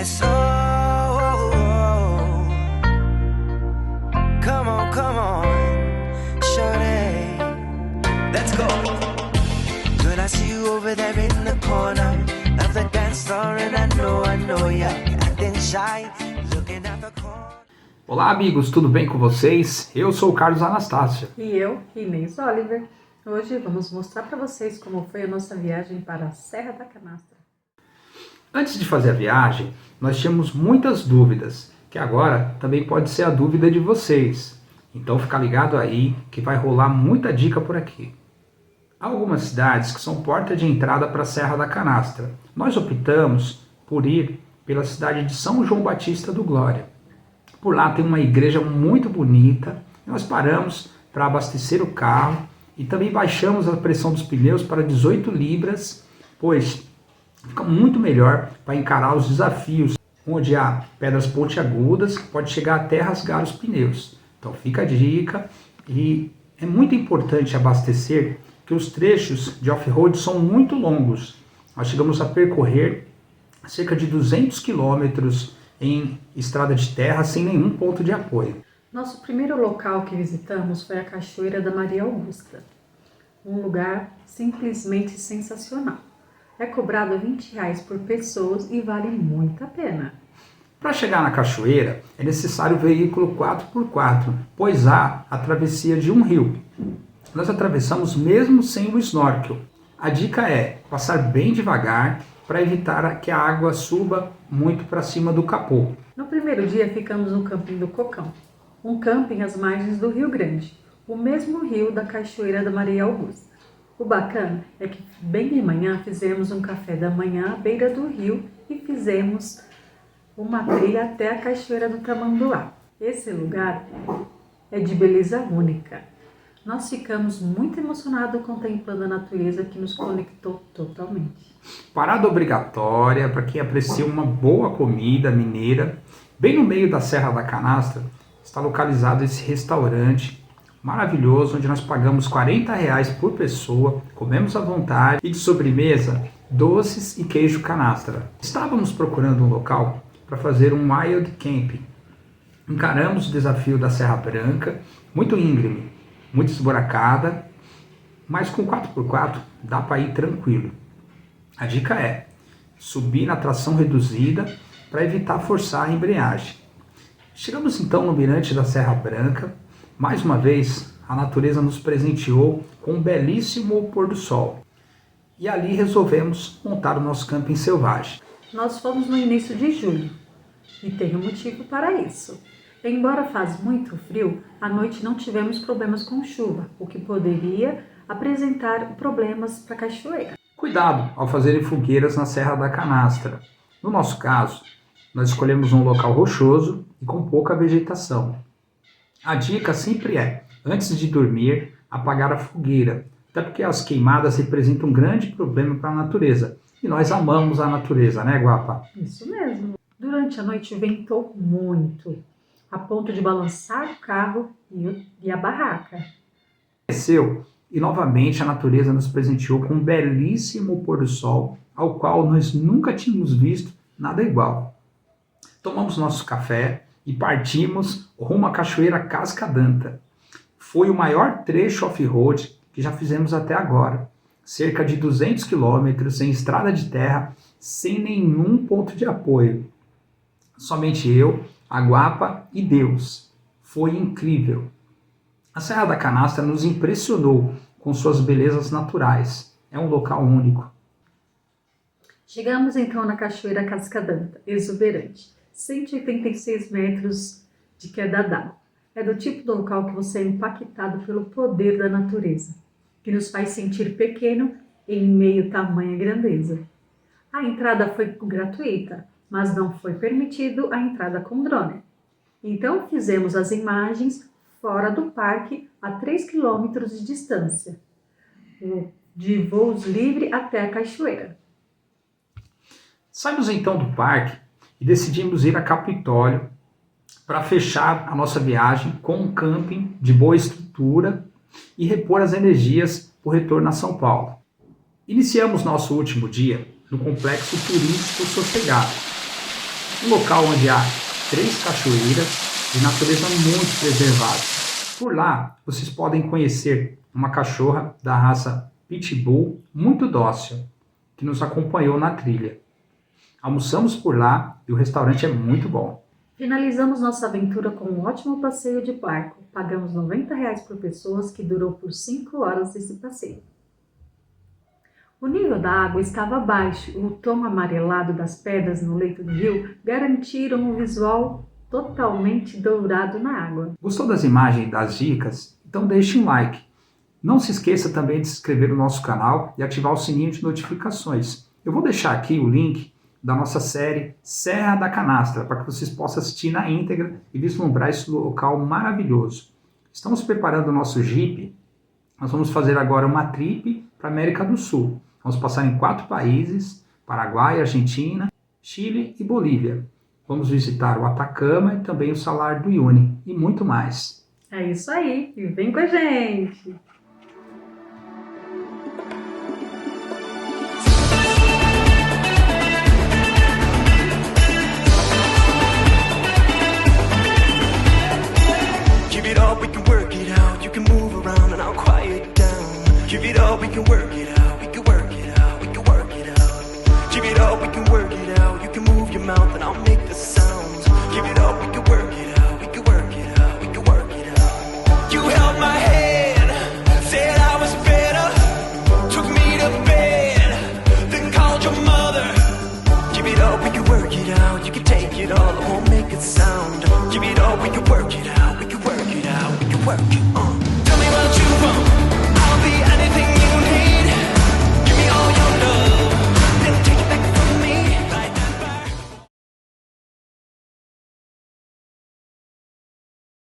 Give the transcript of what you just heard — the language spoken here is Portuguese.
So, come on, shorty, let's go. Girl, I see you over there in the corner of the dance floor, and I know you're acting shy, looking at the corner. Olá, amigos, tudo bem com vocês? Eu sou o Carlos Anastácio. E eu, Inês Oliver. Hoje vamos mostrar para vocês como foi a nossa viagem para a Serra da Canastra. Antes de fazer a viagem, nós tínhamos muitas dúvidas, que agora também pode ser a dúvida de vocês. Então fica ligado aí que vai rolar muita dica por aqui. Há algumas cidades que são porta de entrada para a Serra da Canastra. Nós optamos por ir pela cidade de São João Batista do Glória. Por lá tem uma igreja muito bonita. Nós paramos para abastecer o carro e também baixamos a pressão dos pneus para 18 libras, pois fica muito melhor para encarar os desafios, onde há pedras pontiagudas, pode chegar até rasgar os pneus. Então fica a dica, e é muito importante abastecer que os trechos de off-road são muito longos. Nós chegamos a percorrer cerca de 200 quilômetros em estrada de terra sem nenhum ponto de apoio. Nosso primeiro local que visitamos foi a Cachoeira da Maria Augusta, um lugar simplesmente sensacional. É cobrado R$20 por pessoa e vale muito a pena. Para chegar na cachoeira é necessário veículo 4x4, pois há a travessia de um rio. Nós atravessamos mesmo sem o snorkel. A dica é passar bem devagar para evitar que a água suba muito para cima do capô. No primeiro dia ficamos no camping do Cocão, um camping às margens do Rio Grande, o mesmo rio da Cachoeira da Maria Augusta. O bacana é que bem de manhã fizemos um café da manhã à beira do rio e fizemos uma trilha até a Cachoeira do Tamanduá. Esse lugar é de beleza única. Nós ficamos muito emocionados contemplando a natureza que nos conectou totalmente. Parada obrigatória para quem aprecia uma boa comida mineira. Bem no meio da Serra da Canastra está localizado esse restaurante maravilhoso, onde nós pagamos R$40 por pessoa, comemos à vontade e de sobremesa, doces e queijo canastra. Estávamos procurando um local para fazer um wild camping. Encaramos o desafio da Serra Branca, muito íngreme, muito esburacada, mas com 4x4 dá para ir tranquilo. A dica é subir na tração reduzida para evitar forçar a embreagem. Chegamos então no mirante da Serra Branca. Mais uma vez, a natureza nos presenteou com um belíssimo pôr do sol. E ali resolvemos montar o nosso camping selvagem. Nós fomos no início de julho e tem um motivo para isso. Embora faz muito frio, à noite não tivemos problemas com chuva, o que poderia apresentar problemas para a cachoeira. Cuidado ao fazerem fogueiras na Serra da Canastra. No nosso caso, nós escolhemos um local rochoso e com pouca vegetação. A dica sempre é, antes de dormir, apagar a fogueira, até porque as queimadas representam um grande problema para a natureza. E nós amamos a natureza, né, Guapa? Isso mesmo. Durante a noite ventou muito, a ponto de balançar o carro e a barraca. Desceu e novamente a natureza nos presenteou com um belíssimo pôr do sol, ao qual nós nunca tínhamos visto nada igual. Tomamos nosso café e partimos rumo à Cachoeira Casca d'Anta. Foi o maior trecho off-road que já fizemos até agora. Cerca de 200 quilômetros em estrada de terra, sem nenhum ponto de apoio. Somente eu, a Guapa e Deus. Foi incrível. A Serra da Canastra nos impressionou com suas belezas naturais. É um local único. Chegamos então na Cachoeira Casca d'Anta, exuberante. 186 metros de queda d'água. É do tipo de local que você é impactado pelo poder da natureza, que nos faz sentir pequeno em meio a tamanha grandeza. A entrada foi gratuita, mas não foi permitido a entrada com drone. Então fizemos as imagens fora do parque a 3 km de distância, de voos livres até a cachoeira. Saímos então do parque e decidimos ir a Capitólio para fechar a nossa viagem com um camping de boa estrutura e repor as energias para o retorno a São Paulo. Iniciamos nosso último dia no Complexo Turístico Sossegado. Um local onde há 3 cachoeiras de natureza muito preservada. Por lá, vocês podem conhecer uma cachorra da raça Pitbull muito dócil, que nos acompanhou na trilha. Almoçamos por lá e o restaurante é muito bom. Finalizamos nossa aventura com um ótimo passeio de barco. Pagamos R$ 90 por pessoas, que durou por 5 horas esse passeio. O nível da água estava baixo e o tom amarelado das pedras no leito do rio garantiram um visual totalmente dourado na água. Gostou das imagens e das dicas? Então deixe um like. Não se esqueça também de se inscrever no nosso canal e ativar o sininho de notificações. Eu vou deixar aqui o link da nossa série Serra da Canastra, para que vocês possam assistir na íntegra e vislumbrar esse local maravilhoso. Estamos preparando o nosso Jeep. Nós vamos fazer agora uma trip para a América do Sul. Vamos passar em 4 países: Paraguai, Argentina, Chile e Bolívia. Vamos visitar o Atacama e também o Salar do Uyuni e muito mais. É isso aí, e vem com a gente! Give it all, we can work it out. You can move around and I'll quiet down. Give it all, we can work it out. We can work it out. We can work it out. Give it all, we can work it out. You can move your mouth and I'll make